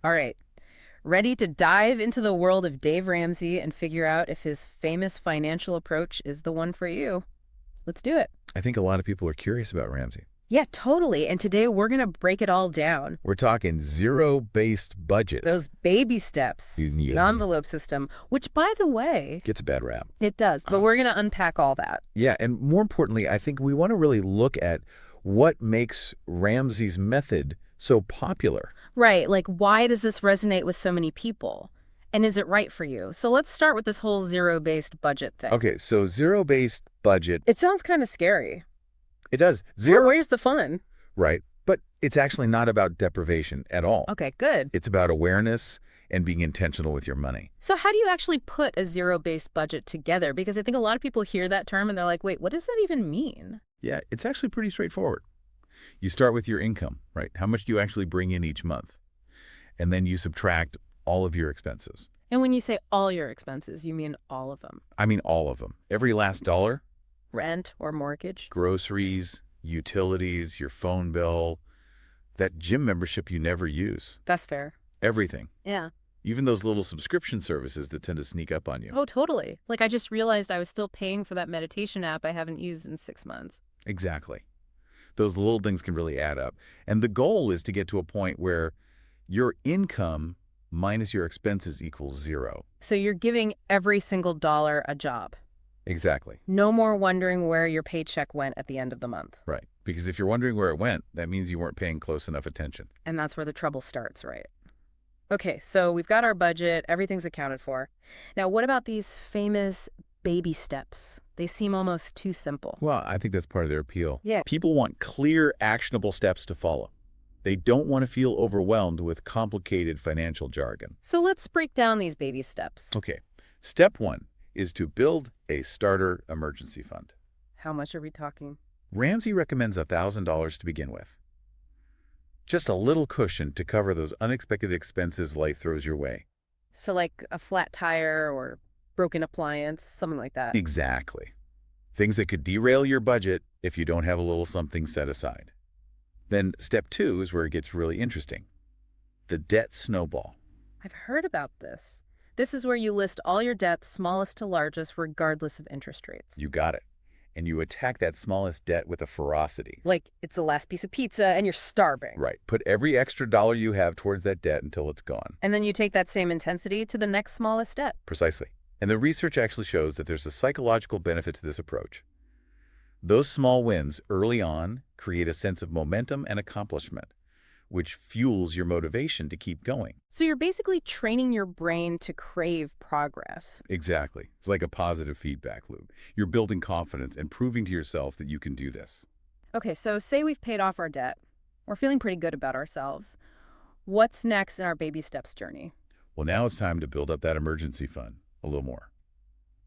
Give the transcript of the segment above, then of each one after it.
All right. Ready to dive into the world of Dave Ramsey and figure out if his famous financial approach is the one for you? Let's do it. I think a lot of people are curious about Ramsey. Yeah, totally. And today we're going to break it all down. We're talking zero-based budget. Those baby steps, the envelope system, which, by the way, Gets a bad rap. it does. But we're going to unpack all that. Yeah, and more importantly, I think we want to really look at what makes Ramsey's method so popular. Right. Like, why does this resonate with so many people? And is it right for you? So let's start with this whole zero-based budget thing. Okay, so zero-based budget. It sounds kind of scary. It does. Where's the fun? Right. But it's actually not about deprivation at all. Okay, good. It's about awareness and being intentional with your money. So how do you actually put a zero-based budget together? Because I think a lot of people hear that term and they're like, wait, what does that even mean? Yeah, it's actually pretty straightforward. You start with your income, right? How much do you actually bring in each month? And then you subtract all of your expenses. And when you say all your expenses, you mean all of them? I mean all of them. Every last dollar. Rent or mortgage? Groceries, utilities, your phone bill, that gym membership you never use. That's fair. Everything. Yeah. Even those little subscription services that tend to sneak up on you. Oh, totally. Like, I just realized I was still paying for that meditation app I haven't used in 6 months. Exactly. Those little things can really add up. And the goal is to get to a point where your income minus your expenses equals zero. So you're giving every single dollar a job. Exactly. No more wondering where your paycheck went at the end of the month. Right. Because if you're wondering where it went, that means you weren't paying close enough attention. And that's where the trouble starts, right? Okay, so we've got our budget, everything's accounted for. Now, what about these famous baby steps? They seem almost too simple. Well, I think that's part of their appeal. Yeah. People want clear, actionable steps to follow. They don't want to feel overwhelmed with complicated financial jargon. So let's break down these baby steps. Okay. Step 1 is to build a starter emergency fund. How much are we talking? Ramsey recommends $1,000 to begin with. Just a little cushion to cover those unexpected expenses life throws your way. So like a flat tire or broken appliance, something like that. Exactly. Things that could derail your budget if you don't have a little something set aside. Then step 2 is where it gets really interesting. The debt snowball. I've heard about this. This is where you list all your debts, smallest to largest, regardless of interest rates. You got it. And you attack that smallest debt with a ferocity. Like it's the last piece of pizza and you're starving. Right. Put every extra dollar you have towards that debt until it's gone. And then you take that same intensity to the next smallest debt. Precisely. And the research actually shows that there's a psychological benefit to this approach. Those small wins early on create a sense of momentum and accomplishment, which fuels your motivation to keep going. So you're basically training your brain to crave progress. Exactly. It's like a positive feedback loop. You're building confidence and proving to yourself that you can do this. Okay, so say we've paid off our debt. We're feeling pretty good about ourselves. What's next in our baby steps journey? Well, now it's time to build up that emergency fund a little more.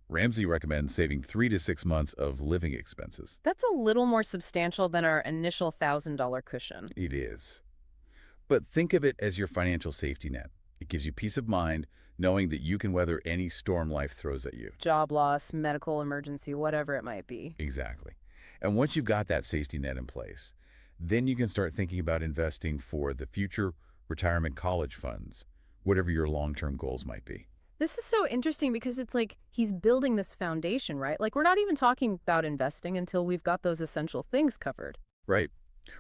Ramsey recommends saving 3 to 6 months of living expenses. That's a little more substantial than our initial $1,000 cushion. It is. But think of it as your financial safety net. It gives you peace of mind knowing that you can weather any storm life throws at you. Job loss, medical emergency, whatever it might be. Exactly. And once you've got that safety net in place, then you can start thinking about investing for the future retirement college funds, whatever your long-term goals might be. This is so interesting because it's like he's building this foundation, right? Like we're not even talking about investing until we've got those essential things covered. Right.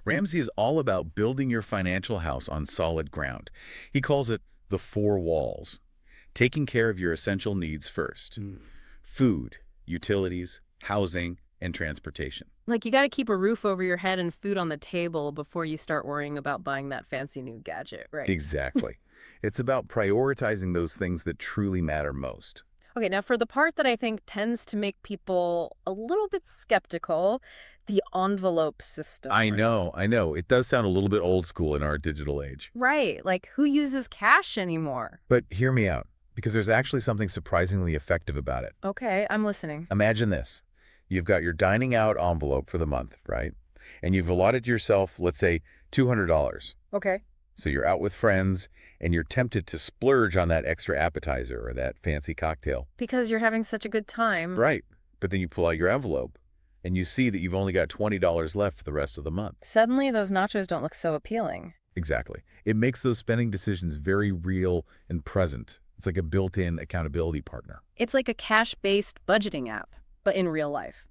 Ramsey is all about building your financial house on solid ground. He calls it the 4 walls. Taking care of your essential needs first. Food, utilities, housing, and transportation. Like you got to keep a roof over your head and food on the table before you start worrying about buying that fancy new gadget, right? Exactly. It's about prioritizing those things that truly matter most. Okay, now for the part that I think tends to make people a little bit skeptical, the envelope system. I know. It does sound a little bit old school in our digital age. Right, like who uses cash anymore? But hear me out, because there's actually something surprisingly effective about it. Okay, I'm listening. Imagine this. You've got your dining out envelope for the month, right? And you've allotted yourself, let's say, $200. Okay. So you're out with friends, and you're tempted to splurge on that extra appetizer or that fancy cocktail. Because you're having such a good time. Right. But then you pull out your envelope, and you see that you've only got $20 left for the rest of the month. Suddenly, those nachos don't look so appealing. Exactly. It makes those spending decisions very real and present. It's like a built-in accountability partner. It's like a cash-based budgeting app, but in real life.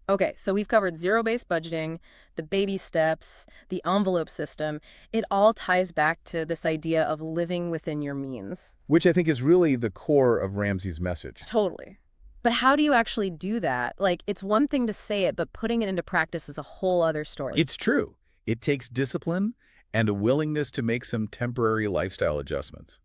Okay, so we've covered zero-based budgeting, the baby steps, the envelope system. It all ties back to this idea of living within your means. Which I think is really the core of Ramsey's message. Totally. But how do you actually do that? Like, it's one thing to say it, but putting it into practice is a whole other story. It's true. It takes discipline and a willingness to make some temporary lifestyle adjustments.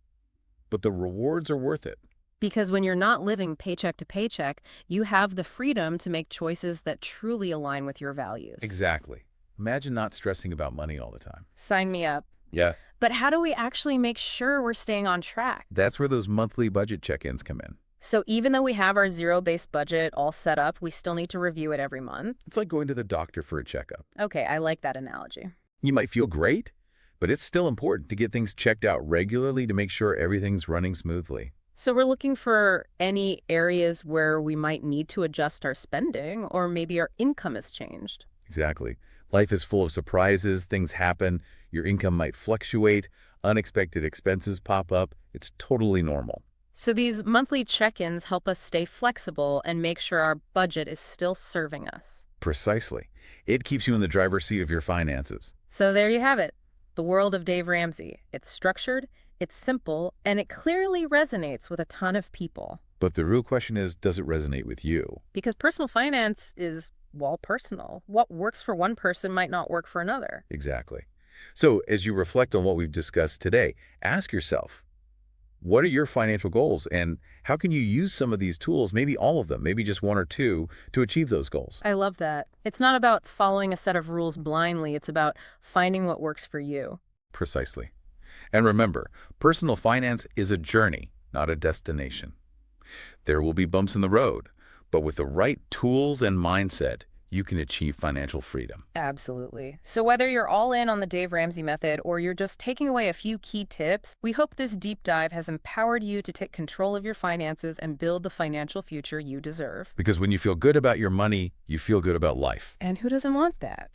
But the rewards are worth it. Because when you're not living paycheck to paycheck, you have the freedom to make choices that truly align with your values. Exactly. Imagine not stressing about money all the time. Sign me up. Yeah. But how do we actually make sure we're staying on track? That's where those monthly budget check-ins come in. So even though we have our zero-based budget all set up, we still need to review it every month? It's like going to the doctor for a checkup. Okay, I like that analogy. You might feel great, but it's still important to get things checked out regularly to make sure everything's running smoothly. So we're looking for any areas where we might need to adjust our spending, or maybe our income has changed. Exactly. Life is full of surprises, things happen, your income might fluctuate, unexpected expenses pop up. It's totally normal. So these monthly check-ins help us stay flexible and make sure our budget is still serving us. Precisely. It keeps you in the driver's seat of your finances. So there you have it, the world of Dave Ramsey. It's structured, it's simple, and it clearly resonates with a ton of people. But the real question is, does it resonate with you? Because personal finance is, well, personal. What works for one person might not work for another. Exactly. So as you reflect on what we've discussed today, ask yourself, what are your financial goals and how can you use some of these tools, maybe all of them, maybe just one or two, to achieve those goals? I love that. It's not about following a set of rules blindly. It's about finding what works for you. Precisely. And remember, personal finance is a journey, not a destination. There will be bumps in the road, but with the right tools and mindset, you can achieve financial freedom. Absolutely. So whether you're all in on the Dave Ramsey method or you're just taking away a few key tips, we hope this deep dive has empowered you to take control of your finances and build the financial future you deserve. Because when you feel good about your money, you feel good about life. And who doesn't want that?